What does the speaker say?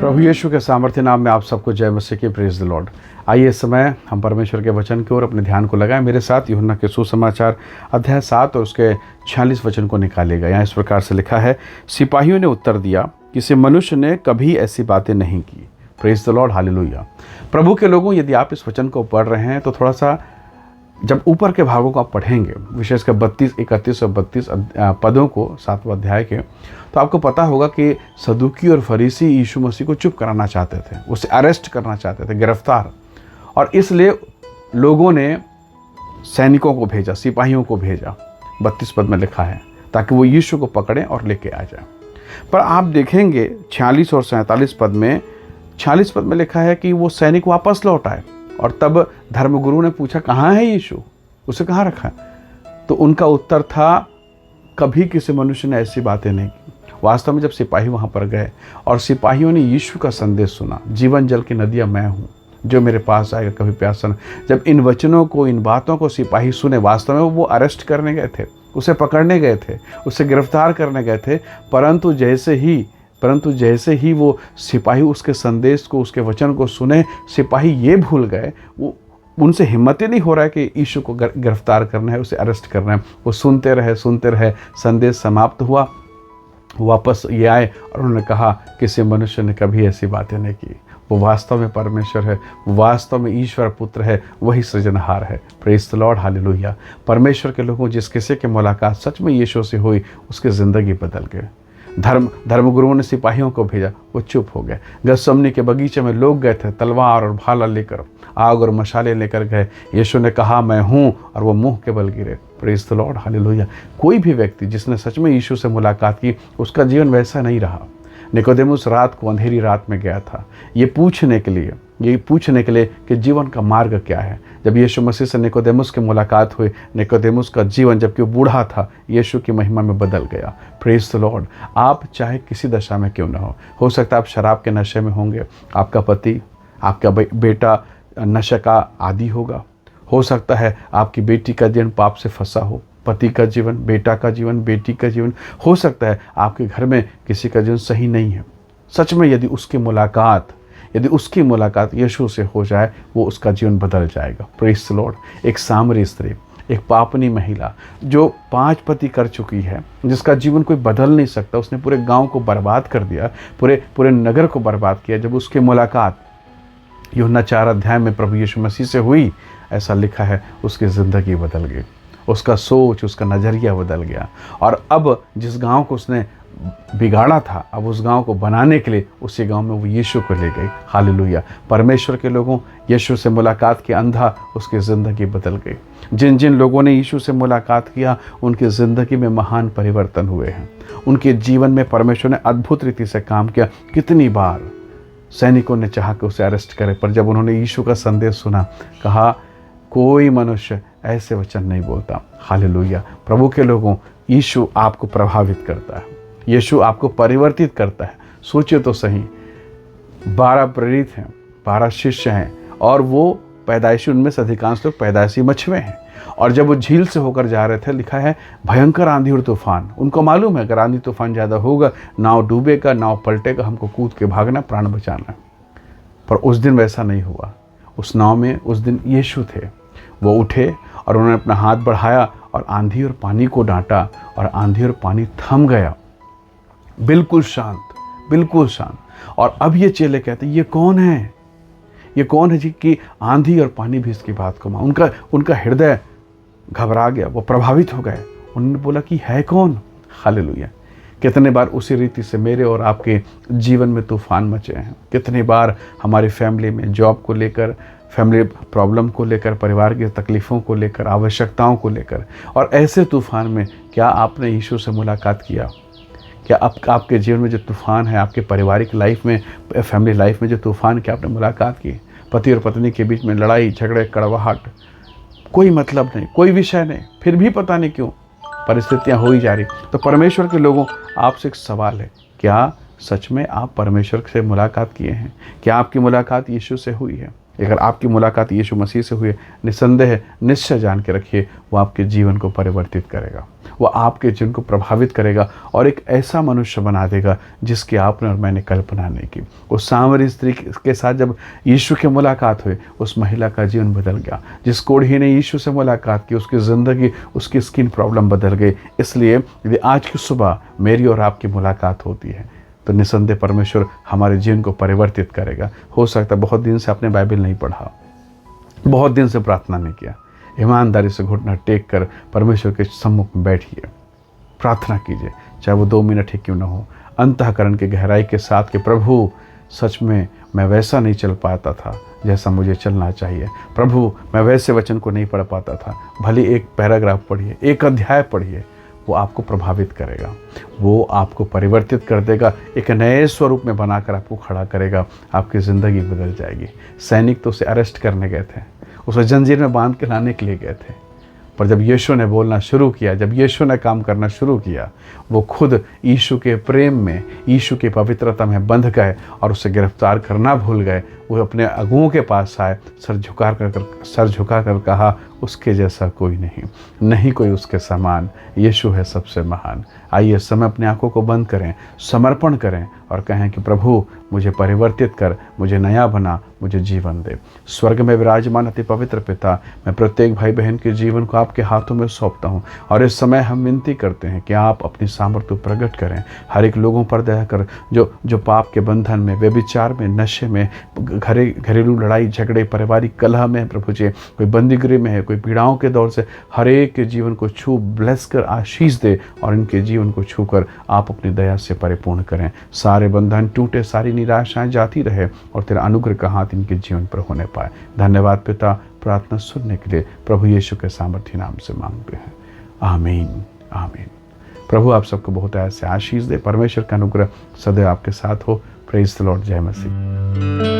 प्रभु यीशु के सामर्थ्य नाम में आप सबको जय मसीह की। Praise the Lord. आइए इस समय हम परमेश्वर के वचन की ओर अपने ध्यान को लगाएं। मेरे साथ यूहन्ना के सुसमाचार अध्याय 7 और उसके 46 वचन को निकालेगा। यहाँ इस प्रकार से लिखा है, सिपाहियों ने उत्तर दिया, किसी मनुष्य ने कभी ऐसी बातें नहीं की। Praise the lord, hallelujah. प्रभु के लोगों, यदि आप इस वचन को पढ़ रहे हैं तो थोड़ा सा जब ऊपर के भागों को आप पढ़ेंगे, विशेषकर 32, 31 और 32 पदों को 7वें अध्याय के, तो आपको पता होगा कि सदूकी और फरीसी यीशु मसीह को चुप कराना चाहते थे, उसे अरेस्ट करना चाहते थे, गिरफ्तार। और इसलिए लोगों ने सैनिकों को भेजा, सिपाहियों को भेजा, 32 पद में लिखा है, ताकि वो यीशु को पकड़ें और लेके आ जाए। पर आप देखेंगे 46 और 47 पद में, 46 पद में लिखा है कि वो सैनिक वापस लौट आए। और तब धर्मगुरु ने पूछा, कहाँ है यीशु, उसे कहाँ रखा? तो उनका उत्तर था, कभी किसी मनुष्य ने ऐसी बातें नहीं की। वास्तव में जब सिपाही वहाँ पर गए और सिपाहियों ने यीशु का संदेश सुना, जीवन जल की नदियाँ मैं हूँ, जो मेरे पास आएगा कभी प्यासा न। जब इन वचनों को, इन बातों को सिपाही सुने, वास्तव में वो अरेस्ट करने गए थे, उसे पकड़ने गए थे, उसे गिरफ्तार करने गए थे। परंतु जैसे ही वो सिपाही उसके संदेश को, उसके वचन को सुने, सिपाही ये भूल गए, वो उनसे हिम्मत ही नहीं हो रहा है कि यीशु को गिरफ्तार करना है, उसे अरेस्ट करना है। वो सुनते रहे, संदेश समाप्त हुआ, वापस ये आए और उन्होंने कहा, किसी मनुष्य ने कभी ऐसी बातें नहीं की। वो वास्तव में परमेश्वर है, वास्तव में ईश्वर पुत्र है, वही सृजनहार है। Praise the lord, hallelujah. परमेश्वर के लोगों, जिस किसी की मुलाकात सच में यीशु से हुई, उसकी ज़िंदगी बदल गई। धर्मगुरुओं ने सिपाहियों को भेजा, वो चुप हो गए। गethsemane के बगीचे में लोग गए थे, तलवार और भाला लेकर, आग और मशाले लेकर गए। यीशु ने कहा, मैं हूँ, और वो मुंह के बल गिरे। Praise the lord, hallelujah. कोई भी व्यक्ति जिसने सच में यीशु से मुलाकात की, उसका जीवन वैसा नहीं रहा। निकोदेमुस रात को, अंधेरी रात में गया था, ये पूछने के लिए कि जीवन का मार्ग क्या है। जब यीशु मसीह से निकोदेमुस की मुलाकात हुई, निकोदेमुस का जीवन, जबकि वो बूढ़ा था, यीशु की महिमा में बदल गया। Praise the Lord. आप चाहे किसी दशा में क्यों ना हो सकता है आप शराब के नशे में होंगे, आपका पति, आपका बेटा नशे का आदी होगा, हो सकता है आपकी बेटी का जीवन पाप से फंसा हो, पति का जीवन, बेटा का जीवन, बेटी का जीवन, हो सकता है आपके घर में किसी का जीवन सही नहीं है। सच में यदि उसकी मुलाकात यीशु से हो जाए, वो उसका जीवन बदल जाएगा। Praise the Lord. एक सामरी स्त्री, एक पापनी महिला जो 5 पति कर चुकी है, जिसका जीवन कोई बदल नहीं सकता, उसने पूरे गांव को बर्बाद कर दिया, पूरे नगर को बर्बाद किया। जब उसकी मुलाकात यूहन्ना 4 अध्याय में प्रभु यीशु मसीह से हुई, ऐसा लिखा है, उसकी ज़िंदगी बदल गई, उसका सोच, उसका नज़रिया बदल गया। और अब जिस गांव को उसने बिगाड़ा था, अब उस गांव को बनाने के लिए उसी गांव में वो यीशु को ले गई। हालेलुया। परमेश्वर के लोगों, यीशु से मुलाकात के अंधा, उसकी ज़िंदगी बदल गई। जिन लोगों ने यीशु से मुलाकात किया, उनकी ज़िंदगी में महान परिवर्तन हुए हैं। उनके जीवन में परमेश्वर ने अद्भुत रीति से काम किया। कितनी बार सैनिकों ने चाहा कि उसे अरेस्ट करे, पर जब उन्होंने यीशु का संदेश सुना, कहा, कोई मनुष्य ऐसे वचन नहीं बोलता। हालेलुया। प्रभु के लोगों, यीशु आपको प्रभावित करता है, यीशु आपको परिवर्तित करता है। सोचिए तो सही, 12 प्रेरित हैं, 12 शिष्य हैं, और वो पैदाइशी, उनमें से अधिकांश लोग पैदाइशी मछुए हैं। और जब वो झील से होकर जा रहे थे, लिखा है भयंकर आंधी और तूफान। उनको मालूम है अगर आंधी तूफान ज़्यादा होगा, नाव डूबेगा, नाव पलटेगा, हमको कूद के भागना, प्राण बचाना। पर उस दिन वैसा नहीं हुआ। उस नाव में उस दिन यीशु थे। वो उठे और उन्होंने अपना हाथ बढ़ाया और आंधी और पानी को डांटा, और आंधी और पानी थम गया, बिल्कुल शांत। और अब ये चेले कहते, ये कौन है जी कि आंधी और पानी भी इसकी बात को मान। उनका हृदय घबरा गया, वो प्रभावित हो गए। उन्होंने बोला कि है कौन? हालेलुया। कितने बार उसी रीति से मेरे और आपके जीवन में तूफान मचे हैं। कितनी बार हमारी फैमिली में, जॉब को लेकर, फैमिली प्रॉब्लम को लेकर, परिवार की तकलीफ़ों को लेकर, आवश्यकताओं को लेकर। और ऐसे तूफान में क्या आपने यीशु से मुलाकात किया? क्या आपके जीवन में जो तूफ़ान है, आपके पारिवारिक लाइफ में, फैमिली लाइफ में जो तूफ़ान, क्या आपने मुलाकात की? पति और पत्नी के बीच में लड़ाई झगड़े, कड़वाहट, कोई मतलब नहीं, कोई विषय नहीं, फिर भी पता नहीं क्यों परिस्थितियां हो ही जा रही। तो परमेश्वर के लोगों, आपसे एक सवाल है, क्या सच में आप परमेश्वर से मुलाकात किए हैं? क्या आपकी मुलाकात यीशु से हुई है? अगर आपकी मुलाकात यीशु मसीह से हुई है, निस्संदेह, निश्चय जान के रखिए, वो आपके जीवन को परिवर्तित करेगा, वो आपके जीवन को प्रभावित करेगा और एक ऐसा मनुष्य बना देगा जिसकी आपने और मैंने कल्पना नहीं की। उस सामरी स्त्री के साथ जब यीशु की मुलाकात हुई, उस महिला का जीवन बदल गया। जिस कोढ़ी ने यीशु से मुलाकात की, उसकी ज़िंदगी, उसकी स्किन प्रॉब्लम बदल गई। इसलिए यदि आज की सुबह मेरी और आपकी मुलाकात होती है तो निसंदेह परमेश्वर हमारे जीवन को परिवर्तित करेगा। हो सकता है बहुत दिन से आपने बाइबल नहीं पढ़ा, बहुत दिन से प्रार्थना नहीं किया। ईमानदारी से घुटना टेक कर परमेश्वर के सम्मुख में बैठिए, प्रार्थना कीजिए, चाहे वो 2 मिनट ही क्यों ना हो, अंतःकरण की गहराई के साथ कि प्रभु सच में मैं वैसा नहीं चल पाता था जैसा मुझे चलना चाहिए। प्रभु मैं वैसे वचन को नहीं पढ़ पाता था। भले एक पैराग्राफ पढ़िए, एक अध्याय पढ़िए, वो आपको प्रभावित करेगा, वो आपको परिवर्तित कर देगा, एक नए स्वरूप में बनाकर आपको खड़ा करेगा। आपकी ज़िंदगी बदल जाएगी। सैनिक तो उसे अरेस्ट करने गए थे, उसे जंजीर में बांध के लाने के लिए गए थे, पर जब यीशु ने बोलना शुरू किया, जब यीशु ने काम करना शुरू किया, वो खुद यीशु के प्रेम में, यीशु की पवित्रता में बंध गए और उसे गिरफ्तार करना भूल गए। वो अपने अगुओं के पास आए, सर झुका कर कहा, उसके जैसा कोई नहीं कोई उसके समान, यीशु है सबसे महान। आइए इस समय अपनी आंखों को बंद करें, समर्पण करें और कहें कि प्रभु मुझे परिवर्तित कर, मुझे नया बना, मुझे जीवन दे। स्वर्ग में विराजमान अति पवित्र पिता, मैं प्रत्येक भाई बहन के जीवन को आपके हाथों में सौंपता हूँ और इस समय हम विनती करते हैं कि आप अपनी सामर्थ्य प्रकट करें। हर एक लोगों पर दया कर जो पाप के बंधन में, व्यभिचार में, नशे में, घरेलू लड़ाई झगड़े, पारिवारिक कलह में है प्रभु जी, कोई बंदीगृह में है, कोई पीड़ाओं के दौर से, हर एक के जीवन को छू, ब्लेस कर, आशीष दे और इनके जीवन को छू कर आप अपनी दया से परिपूर्ण करें। सारे बंधन टूटे, सारी निराशाएं जाती रहे और तेरा अनुग्रह का हाथ इनके जीवन पर होने पाए। धन्यवाद पिता, प्रार्थना सुनने के लिए प्रभु यीशु के सामर्थ्य नाम से मांगते हैं, आमीन आमीन। प्रभु आप सबको बहुत ऐसे आशीष दे। परमेश्वर का अनुग्रह सदैव आपके साथ हो। Praise the Lord. जय मसीह।